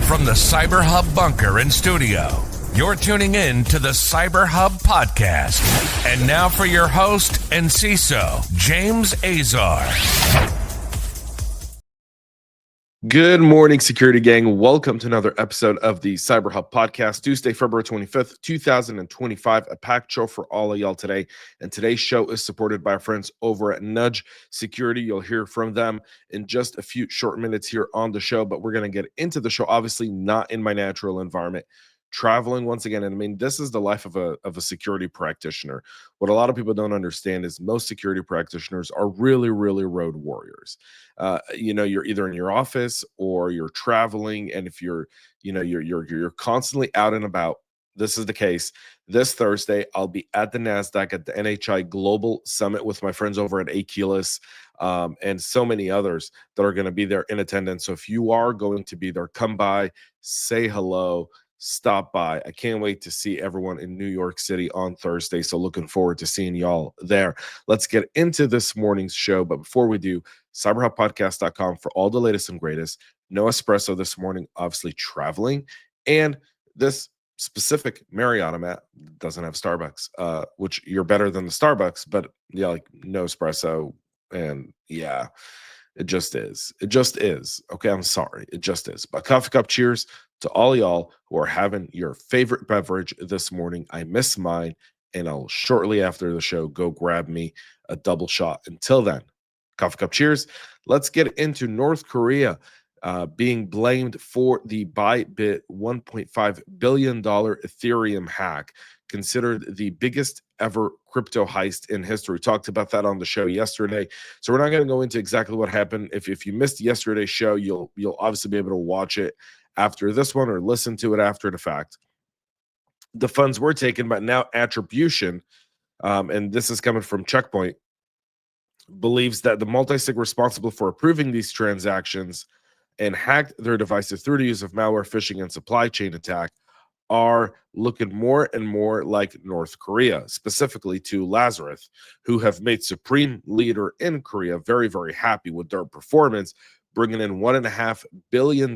From the CyberHub bunker and studio, you're tuning in to the CyberHub Podcast. And now for your host and CISO, James Azar. Good morning, security gang. Welcome to another episode of the CyberHub Podcast, Tuesday, February 25th, 2025. A packed show for all of y'all today. And today's show is supported by our friends over at Nudge Security. You'll hear from them in just a few short minutes here on the show, but we're going to get into the show, obviously not in my natural environment. Traveling once again, and I mean, this is the life of a security practitioner. What a lot of people don't understand is most security practitioners are really road warriors. You're either in your office or you're traveling, and if you're constantly out and about. This is the case. This Thursday, I'll be at the NASDAQ at the NHI Global Summit with my friends over at Achilles and so many others that are going to be there in attendance. So if you are going to be there, come by, say hello, stop by. I can't wait to see everyone in New York City on Thursday. So looking forward to seeing y'all there. Let's get into this morning's show. But before we do, cyberhubpodcast.com for all the latest and greatest. No espresso this morning, obviously traveling. And this specific Marriott doesn't have Starbucks, which you're better than the Starbucks, but yeah, like no espresso. And yeah, it just is. It just is. Okay, I'm sorry. It just is. But coffee cup cheers to all y'all who are having your favorite beverage this morning. I miss mine, and I'll shortly after the show go grab me a double shot. Until then, coffee cup cheers. Let's get into North Korea being blamed for the Bybit $1.5 billion Ethereum hack, considered the biggest ever crypto heist in history. Talked about that on the show yesterday. So we're not going to go into exactly what happened. If you missed yesterday's show, you'll obviously be able to watch it after this one or listen to it after the fact. The funds were taken, but now attribution, and this is coming from Checkpoint, believes that the multi-sig responsible for approving these transactions and hacked their devices through the use of malware, phishing, and supply chain attack are looking more and more like North Korea, specifically to Lazarus, who have made supreme leader in Korea very happy with their performance, bringing in $1.5 billion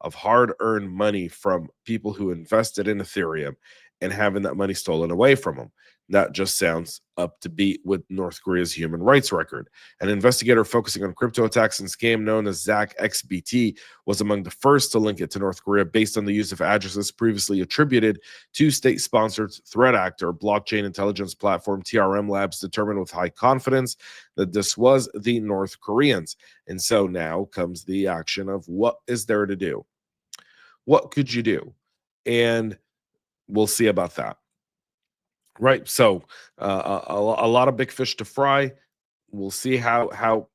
of hard-earned money from people who invested in Ethereum and having that money stolen away from them. That just sounds up to beat with North Korea's human rights record. An investigator focusing on crypto attacks and scam known as Zach XBT was among the first to link it to North Korea based on the use of addresses previously attributed to state-sponsored threat actor blockchain intelligence platform TRM Labs determined with high confidence that this was the North Koreans. And so now comes the action of what is there to do? What could you do? And we'll see about that. Right. So a lot of big fish to fry. We'll see how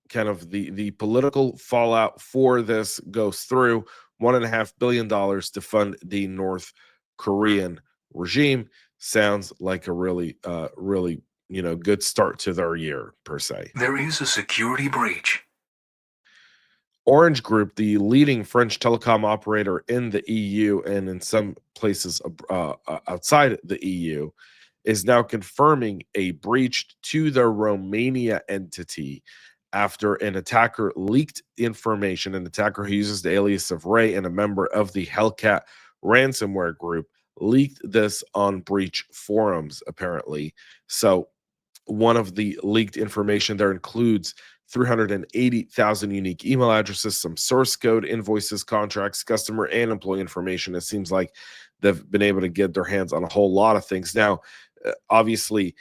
kind of the political fallout for this goes through. $1.5 billion to fund the North Korean regime sounds like a really good start to their year, per se. There is a security breach. Orange Group, the leading French telecom operator in the EU and in some places outside the EU, is now confirming a breach to their Romania entity after an attacker leaked information. An attacker who uses the alias of Ray and a member of the Hellcat ransomware group leaked this on breach forums, apparently. So one of the leaked information there includes 380,000 unique email addresses, some source code, invoices, contracts, customer and employee information. It seems like they've been able to get their hands on a whole lot of things. Now, obviously,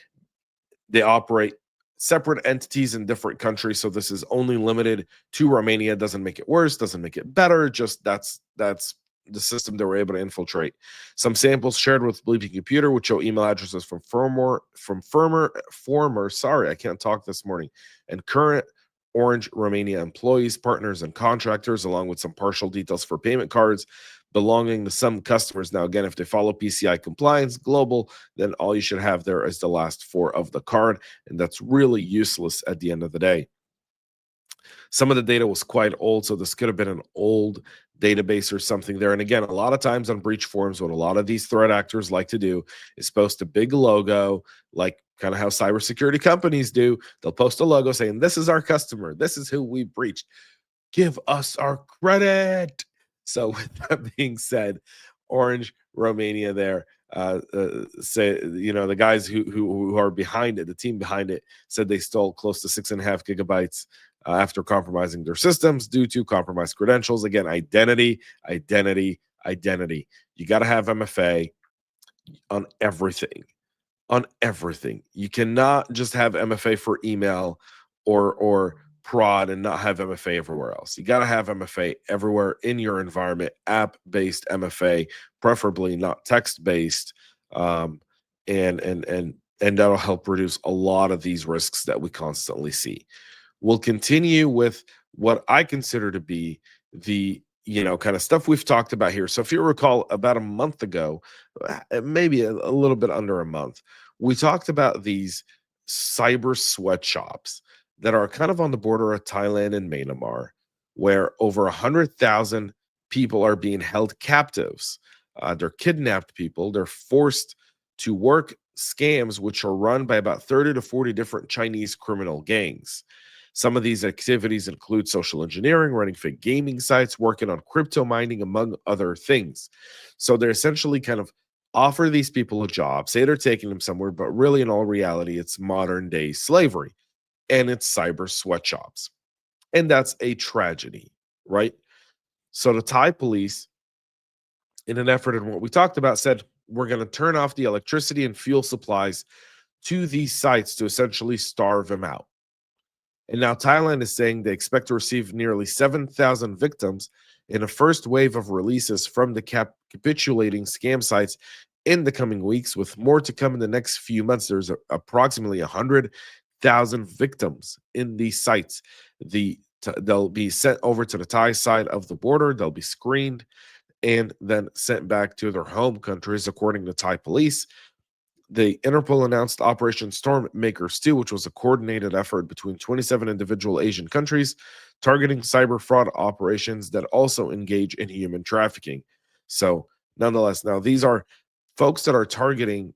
they operate separate entities in different countries, so this is only limited to Romania. Doesn't make it worse, doesn't make it better. Just that's the system they were able to infiltrate. Some samples shared with Bleeping Computer would show email addresses from former, sorry, I can't talk this morning, and current Orange Romania employees, partners, and contractors, along with some partial details for payment cards belonging to some customers. Now, again, if they follow PCI compliance global, then all you should have there is the last four of the card, and that's really useless at the end of the day. Some of the data was quite old, so this could have been an old database or something there. And again, a lot of times on breach forums, what a lot of these threat actors like to do is post a big logo, like kind of how cybersecurity companies do. They'll post a logo saying, this is our customer. This is who we breached. Give us our credit. So with that being said, Orange, Romania there, say, the guys who are behind it, the team behind it, said they stole close to 6.5 gigabytes after compromising their systems due to compromised credentials. Again, identity. You got to have MFA on everything. You cannot just have MFA for email or prod and not have MFA everywhere else. You got to have MFA everywhere in your environment, app-based MFA, preferably not text-based, and that'll help reduce a lot of these risks that we constantly see. We'll continue with what I consider to be the kind of stuff we've talked about here. So if you recall, about a month ago, maybe a little bit under a month, we talked about these cyber sweatshops that are kind of on the border of Thailand and Myanmar, where over 100,000 people are being held captives. They're kidnapped people. They're forced to work scams, which are run by about 30 to 40 different Chinese criminal gangs. Some of these activities include social engineering, running fake gaming sites, working on crypto mining, among other things. So they're essentially kind of offer these people a job, say they're taking them somewhere, but really in all reality, it's modern day slavery and it's cyber sweatshops. And that's a tragedy, right? So the Thai police, in an effort in what we talked about, said, we're going to turn off the electricity and fuel supplies to these sites to essentially starve them out. And now Thailand is saying they expect to receive nearly 7,000 victims in a first wave of releases from the capitulating scam sites in the coming weeks, with more to come in the next few months. There's approximately 100,000 victims in these sites. They'll be sent over to the Thai side of the border. They'll be screened and then sent back to their home countries, according to Thai police. The Interpol announced Operation Stormmakers 2, which was a coordinated effort between 27 individual Asian countries targeting cyber fraud operations that also engage in human trafficking. So, nonetheless, now these are folks that are targeting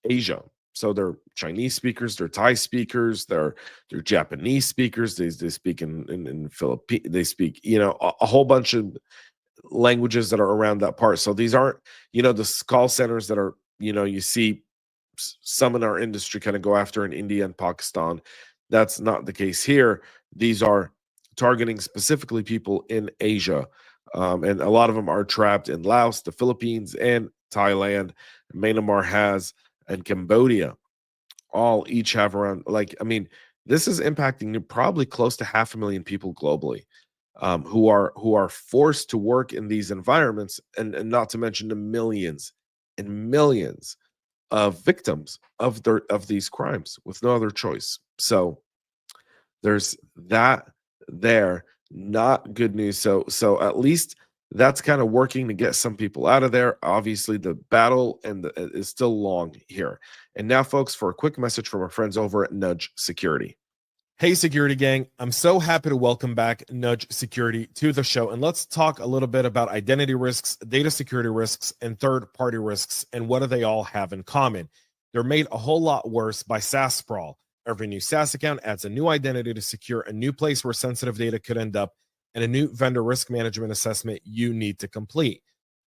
Asia. So they're Chinese speakers, they're Thai speakers, they're Japanese speakers. They speak in Philippines. They speak, a whole bunch of languages that are around that part. So these aren't, the call centers that are, you see some in our industry kind of go after in India and Pakistan. That's not the case here. These are targeting specifically people in Asia. And a lot of them are trapped in Laos, the Philippines, and Thailand. Myanmar has, and Cambodia, all each have around, this is impacting probably close to 500,000 people globally, who are forced to work in these environments, and not to mention the millions and millions of victims of these crimes with no other choice. So there's that there. Not good news. So at least that's kind of working to get some people out of there. Obviously, the battle is still long here. And now, folks, for a quick message from our friends over at Nudge Security. Hey, security gang. I'm so happy to welcome back Nudge Security to the show. And let's talk a little bit about identity risks, data security risks, and third-party risks, and what do they all have in common. They're made a whole lot worse by SaaS sprawl. Every new SaaS account adds a new identity to secure a new place where sensitive data could end up, and a new vendor risk management assessment you need to complete.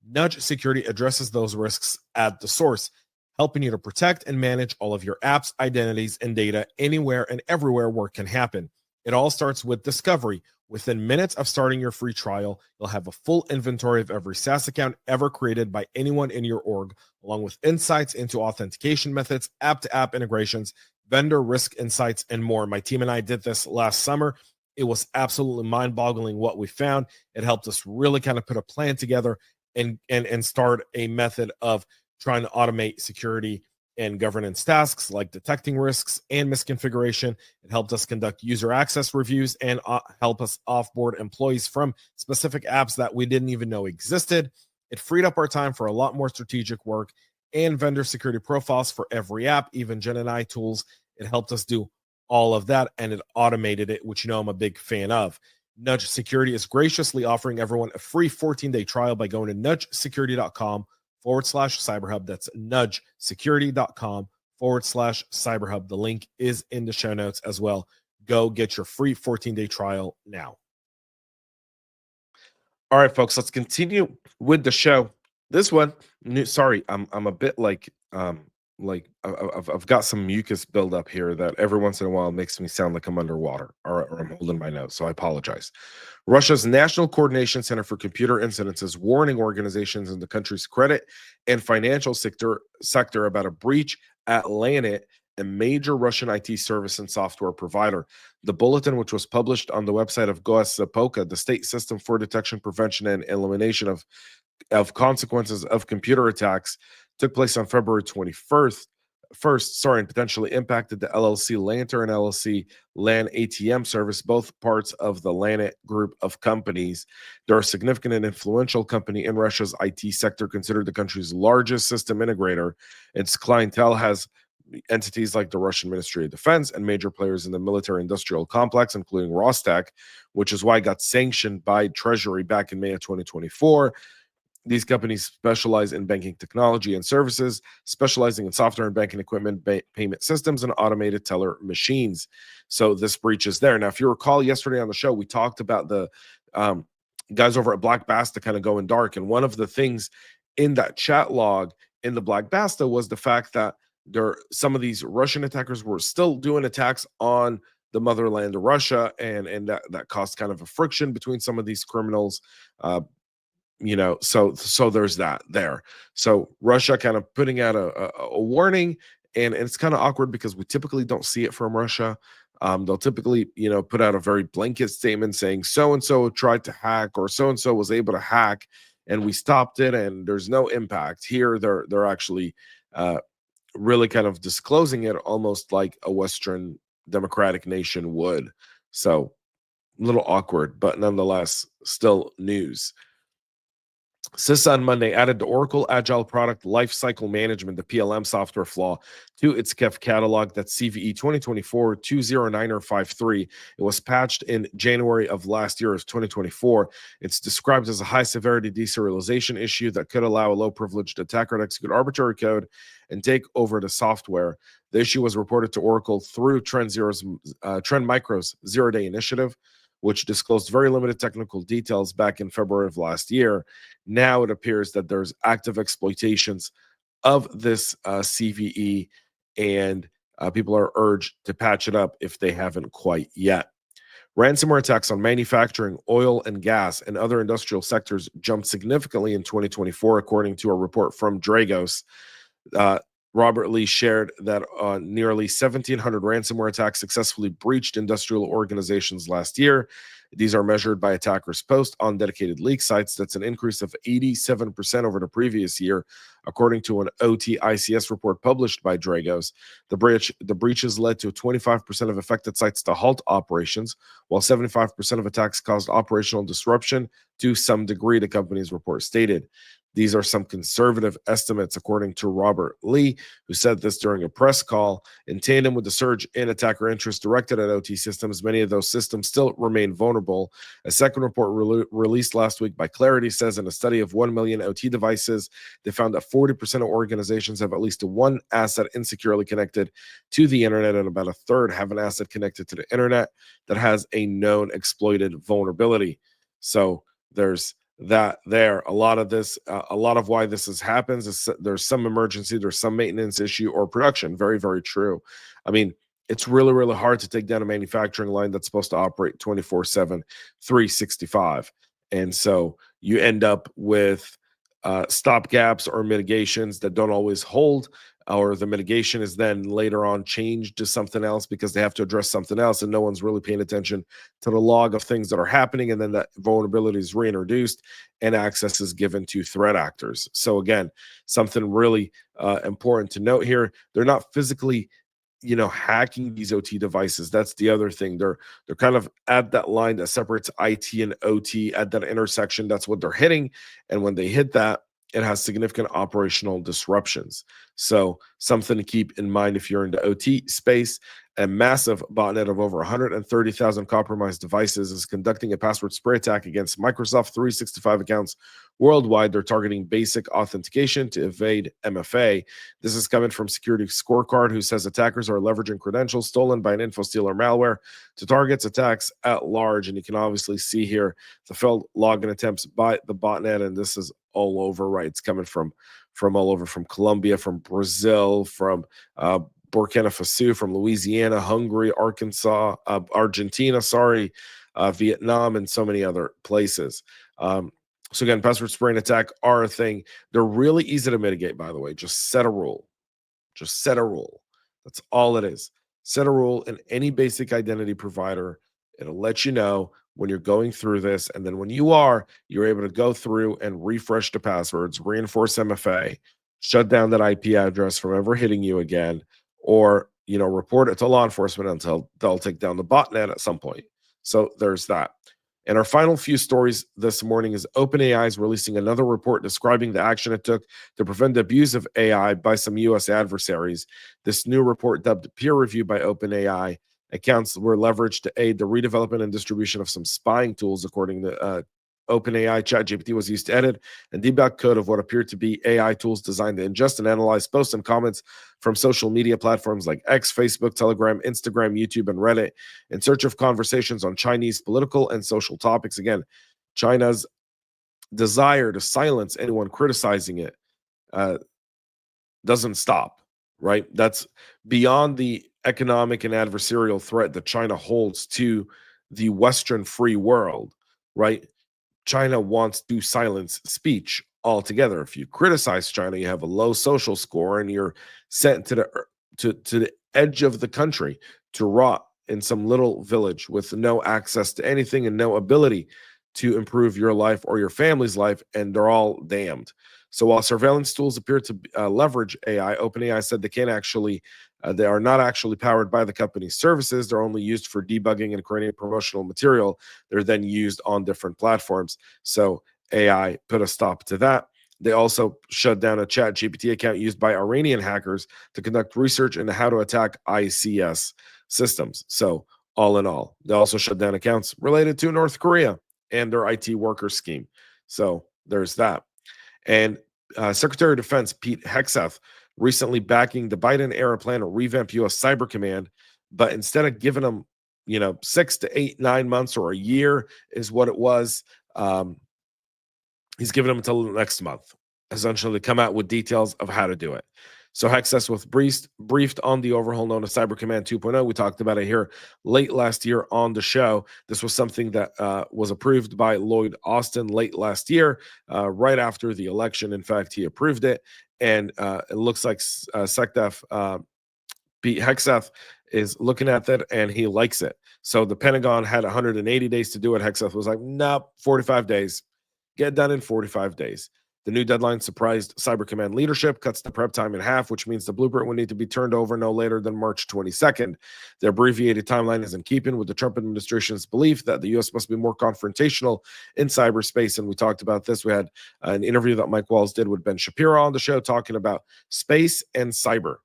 Nudge Security addresses those risks at the source, helping you to protect and manage all of your apps, identities, and data anywhere and everywhere where it can happen. It all starts with discovery. Within minutes of starting your free trial, you'll have a full inventory of every SaaS account ever created by anyone in your org, along with insights into authentication methods, app-to-app integrations, vendor risk insights, and more. My team and I did this last summer. It was absolutely mind-boggling what we found. It helped us really kind of put a plan together and start a method of trying to automate security and governance tasks like detecting risks and misconfiguration. It helped us conduct user access reviews and help us offboard employees from specific apps that we didn't even know existed. It freed up our time for a lot more strategic work and vendor security profiles for every app, even Gen AI tools. It helped us do all of that, and it automated it, which I'm a big fan of. Nudge Security is graciously offering everyone a free 14-day trial by going to nudgesecurity.com/cyberhub. That's nudgesecurity.com/cyberhub. The link is in the show notes as well. Go get your free 14-day trial now. All right, folks, let's continue with the show. This one, sorry, I'm a bit I've got some mucus buildup here that every once in a while makes me sound like I'm underwater or I'm holding my nose, so I apologize. Russia's National Coordination Center for Computer Incidents is warning organizations in the country's credit and financial sector about a breach at Lanet, a major Russian IT service and software provider. The bulletin, which was published on the website of GOSPOKA, the state system for detection, prevention, and elimination of consequences of computer attacks, took place on February 21st. And potentially impacted the LLC Lanter and LLC LAN ATM service, both parts of the Lanet group of companies. They're a significant and influential company in Russia's IT sector, considered the country's largest system integrator. Its clientele has entities like the Russian Ministry of Defense and major players in the military-industrial complex, including Rostec, which is why it got sanctioned by Treasury back in May of 2024. These companies specialize in banking technology and services, specializing in software and banking equipment, payment systems, and automated teller machines. So this breach is there. Now, if you recall, yesterday on the show, we talked about the guys over at Black Basta kind of going dark. And one of the things in that chat log in the Black Basta was the fact that some of these Russian attackers were still doing attacks on the motherland of Russia, and that caused kind of a friction between some of these criminals. So there's that there. So Russia kind of putting out a warning, and it's kind of awkward because we typically don't see it from Russia. They'll typically, put out a very blanket statement saying so-and-so tried to hack or so-and-so was able to hack and we stopped it and there's no impact. Here, they're actually really kind of disclosing it almost like a Western democratic nation would. So a little awkward, but nonetheless, still news. CISO on Monday added the Oracle Agile Product Lifecycle Management, the PLM software flaw, to its KEF catalog. That's CVE 2024-20953. It was patched in January of last year of 2024. It's described as a high-severity deserialization issue that could allow a low-privileged attacker to execute arbitrary code and take over the software. The issue was reported to Oracle through Trend Micro's zero-day initiative, which disclosed very limited technical details back in February of last year. Now it appears that there's active exploitations of this CVE, and people are urged to patch it up if they haven't quite yet. Ransomware attacks on manufacturing, oil and gas, and other industrial sectors jumped significantly in 2024, according to a report from Dragos. Robert Lee shared that nearly 1,700 ransomware attacks successfully breached industrial organizations last year. These are measured by attackers' post on dedicated leak sites. That's an increase of 87% over the previous year, according to an OT ICS report published by Dragos. The breaches led to 25% of affected sites to halt operations, while 75% of attacks caused operational disruption to some degree, the company's report stated. These are some conservative estimates, according to Robert Lee, who said this during a press call. In tandem with the surge in attacker interest directed at OT systems, many of those systems still remain vulnerable. A second report released last week by Clarity says in a study of 1 million OT devices, they found that 40% of organizations have at least one asset insecurely connected to the internet, and about a third have an asset connected to the internet that has a known exploited vulnerability. So there's that there. A lot of why this happens is there's some emergency, there's some maintenance issue or production. Very, very true. I mean, it's really, really hard to take down a manufacturing line that's supposed to operate 24/7, 365. And so you end up with stop gaps or mitigations that don't always hold, or the mitigation is then later on changed to something else because they have to address something else and no one's really paying attention to the log of things that are happening, and then that vulnerability is reintroduced and access is given to threat actors. So again, something really important to note here: they're not physically hacking these OT devices. That's the other thing. They're kind of at that line that separates IT and OT, at that intersection. That's what they're hitting, and when they hit that, it has significant operational disruptions. So something to keep in mind if you're in the OT space. A massive botnet of over 130,000 compromised devices is conducting a password spray attack against Microsoft 365 accounts worldwide. They're targeting basic authentication to evade MFA. This is coming from Security Scorecard, who says attackers are leveraging credentials stolen by an info stealer malware to target attacks at large. And you can obviously see here the failed login attempts by the botnet, and this is all over, right? It's coming from all over, from Colombia, from Brazil, from Burkina Faso, from Louisiana, Hungary, Arkansas, Argentina, Vietnam, and so many other places. So again, password spraying attack are a thing. They're really easy to mitigate, by the way. Just set a rule. Just set a rule. That's all it is. Set a rule in any basic identity provider. It'll let you know when you're going through this. And then when you're able to go through and refresh the passwords, reinforce MFA, shut down that IP address from ever hitting you again, or, report it to law enforcement until they'll take down the botnet at some point. So there's that. And our final few stories this morning is OpenAI is releasing another report describing the action it took to prevent the abuse of AI by some U.S. adversaries. This new report, dubbed peer review by OpenAI, accounts were leveraged to aid the redevelopment and distribution of some spying tools. According to OpenAI, ChatGPT was used to edit and debug code of what appeared to be AI tools designed to ingest and analyze posts and comments from social media platforms like X, Facebook, Telegram, Instagram, YouTube, and Reddit in search of conversations on Chinese political and social topics. Again, China's desire to silence anyone criticizing it doesn't stop, right? That's beyond the economic and adversarial threat that China holds to the Western free world, right? China wants to silence speech altogether. If you criticize China, you have a low social score and you're sent to the edge of the country to rot in some little village with no access to anything and no ability to improve your life or your family's life, and they're all damned. So while surveillance tools appear to leverage AI, OpenAI said they are not actually powered by the company's services. They're only used for debugging and creating promotional material. They're then used on different platforms. So AI put a stop to that. They also shut down a ChatGPT account used by Iranian hackers to conduct research into how to attack ICS systems. So all in all, they also shut down accounts related to North Korea and their IT worker scheme. So there's that. And Secretary of Defense Pete Hegseth recently backing the Biden-era plan to revamp U.S. Cyber Command, but instead of giving them, 6 to 8, 9 months or a year is what it was, he's giving them until next month, essentially, to come out with details of how to do it. So Hegseth was briefed on the overhaul known as Cyber Command 2.0. We talked about it here late last year on the show. This was something that was approved by Lloyd Austin late last year, right after the election. In fact, he approved it. And it looks like SecDef Pete Hegseth is looking at that, and he likes it. So the Pentagon had 180 days to do it. Hegseth was like, nope, 45 days. Get it done in 45 days. The new deadline surprised Cyber Command leadership, cuts the prep time in half, which means the blueprint will need to be turned over no later than March 22nd. The abbreviated timeline is in keeping with the Trump administration's belief that the U.S. must be more confrontational in cyberspace. And we talked about this. We had an interview that Mike Walls did with Ben Shapiro on the show talking about space and cyber,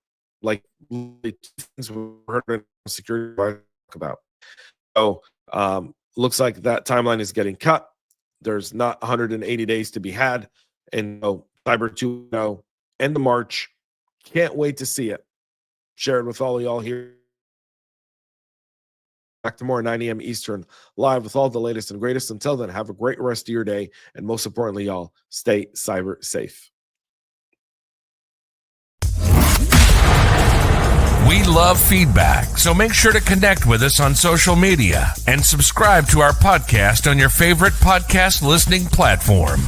like things we heard in security talk about. So looks like that timeline is getting cut. There's not 180 days to be had. And Cyber 2.0, end of March. Can't wait to see it. Share it with all of y'all here. Back tomorrow, 9 a.m. Eastern, live with all the latest and greatest. Until then, have a great rest of your day. And most importantly, y'all, stay cyber safe. We love feedback, so make sure to connect with us on social media and subscribe to our podcast on your favorite podcast listening platform.